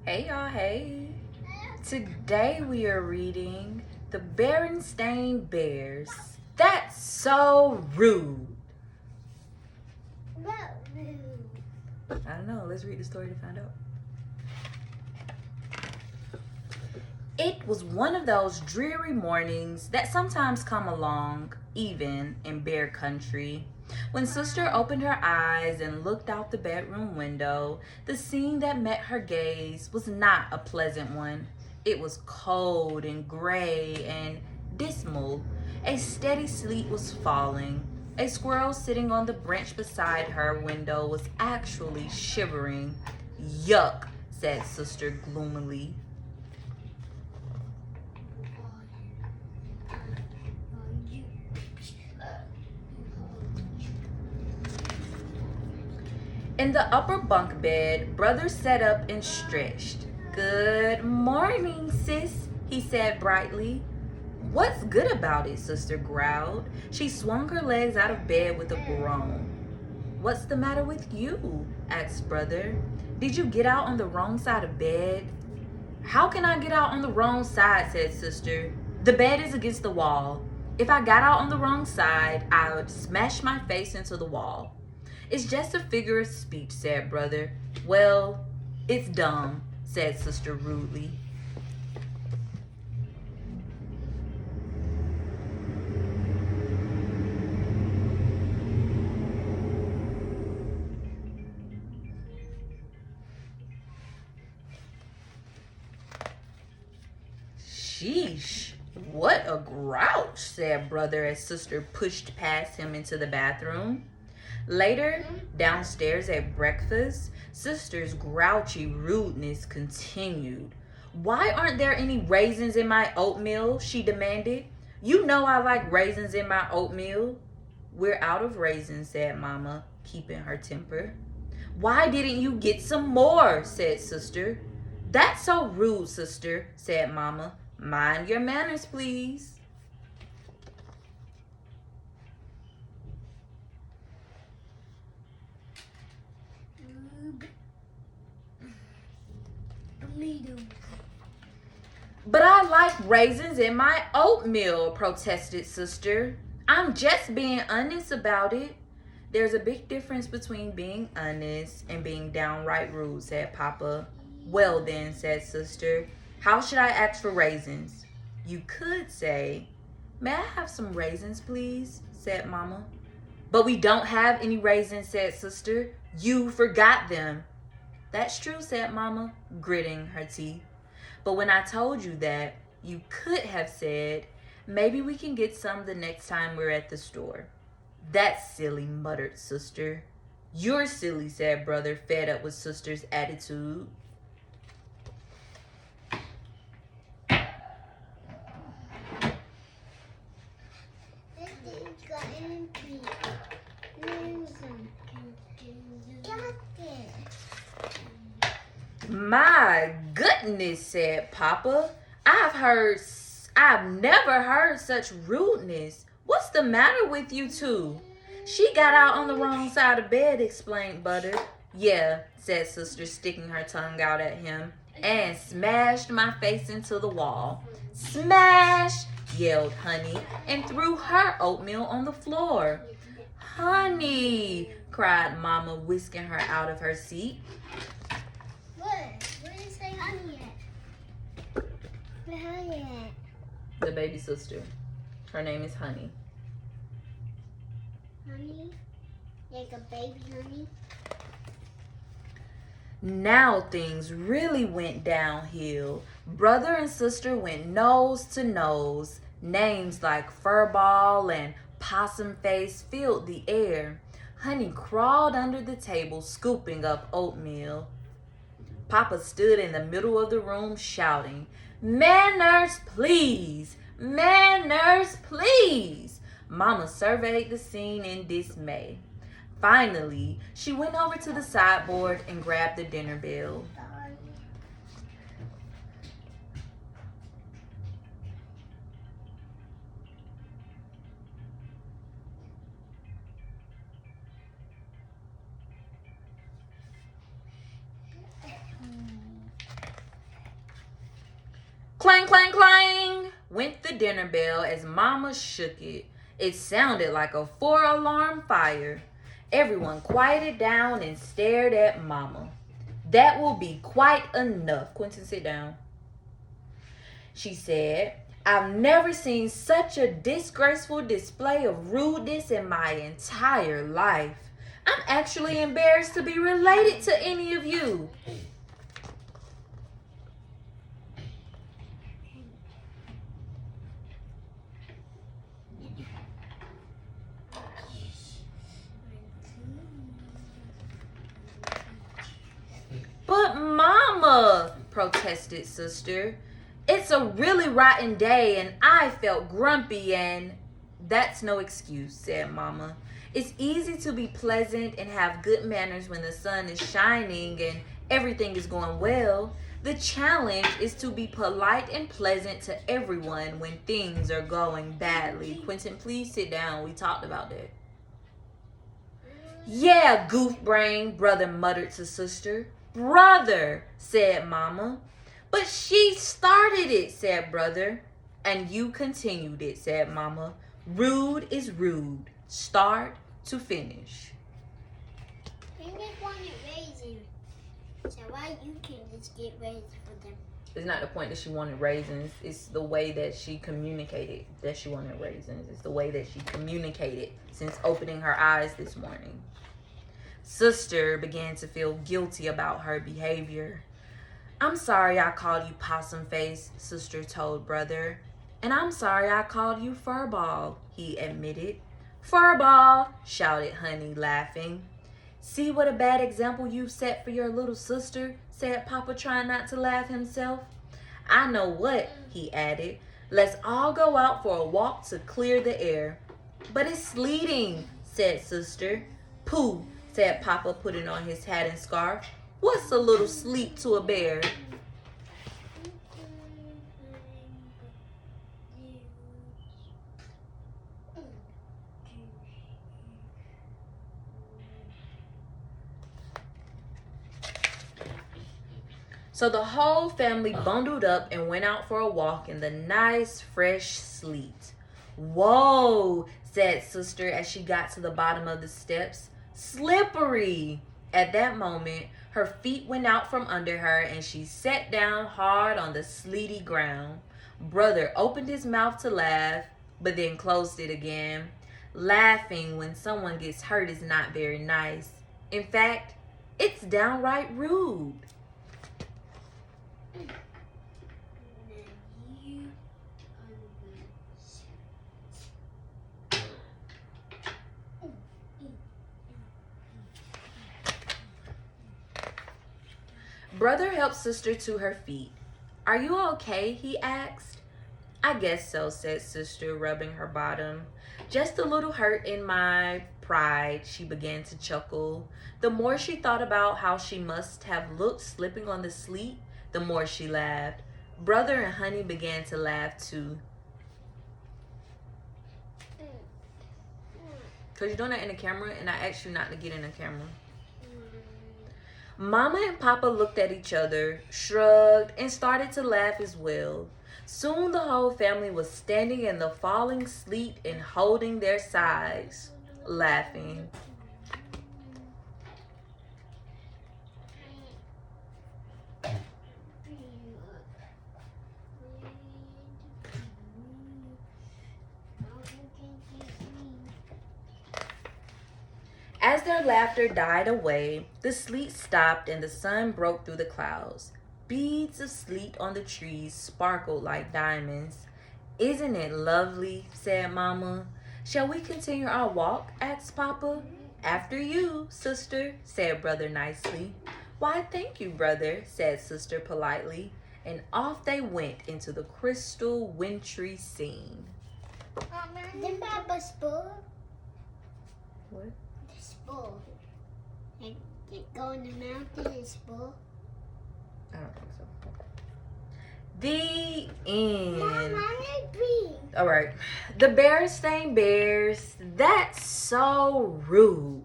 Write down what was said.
Hey y'all, hey. Today we are reading The Berenstain Bears. That's so rude. I don't know. Let's read the story to find out. It was one of those dreary mornings that sometimes come along, even in bear country. When Sister opened her eyes and looked out the bedroom window, the scene that met her gaze was not a pleasant one. It was cold and gray and dismal. A steady sleet was falling. A squirrel sitting on the branch beside her window was actually shivering. Yuck, said Sister gloomily. In the upper bunk bed, Brother sat up and stretched. Good morning, sis, he said brightly. What's good about it? Sister growled. She swung her legs out of bed with a groan. What's the matter with you? Asked Brother. Did you get out on the wrong side of bed? How can I get out on the wrong side? Said Sister. The bed is against the wall. If I got out on the wrong side, I would smash my face into the wall. It's just a figure of speech, said Brother. Well, it's dumb, said Sister rudely. Sheesh, what a grouch, said Brother as Sister pushed past him into the bathroom. Later, downstairs at breakfast, Sister's grouchy rudeness continued. Why aren't there any raisins in my oatmeal? She demanded. You know I like raisins in my oatmeal. We're out of raisins, said Mama, keeping her temper. Why didn't you get some more? Said Sister. That's so rude, Sister, said Mama. Mind your manners, please. But I like raisins in my oatmeal, protested Sister. I'm just being honest about it. There's a big difference between being honest and being downright rude, said Papa. Well then, said Sister, how should I ask for raisins? You could say, may I have some raisins, please? Said Mama. But we don't have any raisins, said Sister. You forgot them. That's true, said Mama, gritting her teeth. But when I told you that, you could have said, maybe we can get some the next time we're at the store. That's silly, muttered Sister. You're silly, said Brother, fed up with Sister's attitude. My goodness, said Papa. I've never heard such rudeness. What's the matter with you two? She got out on the wrong side of bed, explained Butter. Yeah, said Sister, sticking her tongue out at him, and smashed my face into the wall. Smash, yelled Honey, and threw her oatmeal on the floor. Honey, cried Mama, whisking her out of her seat. Where did you say Honey at? Where Honey at? The baby sister. Her name is Honey. Honey? Like a baby honey? Now things really went downhill. Brother and Sister went nose to nose. Names like Furball and Possum Face filled the air. Honey crawled under the table, scooping up oatmeal. Papa stood in the middle of the room shouting, Manners, please! Manners, please! Mama surveyed the scene in dismay. Finally, she went over to the sideboard and grabbed the dinner bell. Clang, clang, clang went the dinner bell as Mama shook it. It sounded like a 4-alarm fire. Everyone quieted down and stared at Mama. That will be quite enough. Quentin, sit down. She said, I've never seen such a disgraceful display of rudeness in my entire life. I'm actually embarrassed to be related to any of you. But Mama, protested Sister, it's a really rotten day and I felt grumpy and... That's no excuse, said Mama. It's easy to be pleasant and have good manners when the sun is shining and everything is going well. The challenge is to be polite and pleasant to everyone when things are going badly. Quentin, please sit down. We talked about that. Yeah, goof brain, brother muttered to Sister. Brother, said Mama. But she started it, said Brother. And you continued it, said Mama. Rude is rude. Start to finish. They just wanted raisins. So why you can just get raisins for them? It's not the point that she wanted raisins. It's the way that she communicated that she wanted raisins. It's the way that she communicated since opening her eyes this morning. Sister began to feel guilty about her behavior. I'm sorry I called you possum face, Sister told Brother. And I'm sorry I called you furball, he admitted. Furball, shouted Honey, laughing. See what a bad example you've set for your little sister, said Papa, trying not to laugh himself. I know what, he added. Let's all go out for a walk to clear the air. But it's sleeting, said Sister. Pooh, said Papa, putting on his hat and scarf. What's a little sleep to a bear? So the whole family bundled up and went out for a walk in the nice, fresh sleet. Whoa, said Sister as she got to the bottom of the steps. Slippery! At that moment, her feet went out from under her and she sat down hard on the sleety ground. Brother opened his mouth to laugh, but then closed it again. Laughing when someone gets hurt is not very nice. In fact, it's downright rude. Brother helped Sister to her feet. Are you okay? He asked. I guess so, said Sister, rubbing her bottom. Just a little hurt in my pride, she began to chuckle. The more she thought about how she must have looked slipping on the sleet, the more she laughed. Brother and Honey began to laugh too. Because you're doing that in the camera, and I asked you not to get in the camera. Mama and Papa looked at each other, shrugged, and started to laugh as well. Soon the whole family was standing in the falling sleet and holding their sides, laughing. As their laughter died away, the sleet stopped and the sun broke through the clouds. Beads of sleet on the trees sparkled like diamonds. Isn't it lovely? Said Mama. Shall we continue our walk? Asked Papa. After you, Sister, said Brother nicely. Why, thank you, Brother, said Sister politely. And off they went into the crystal wintry scene. Did Papa spoil? What? Spoil. And go in the mountain and spoil? I don't think so. The end. Mom, I need beans. All right. The Berenstain Bears. That's so rude.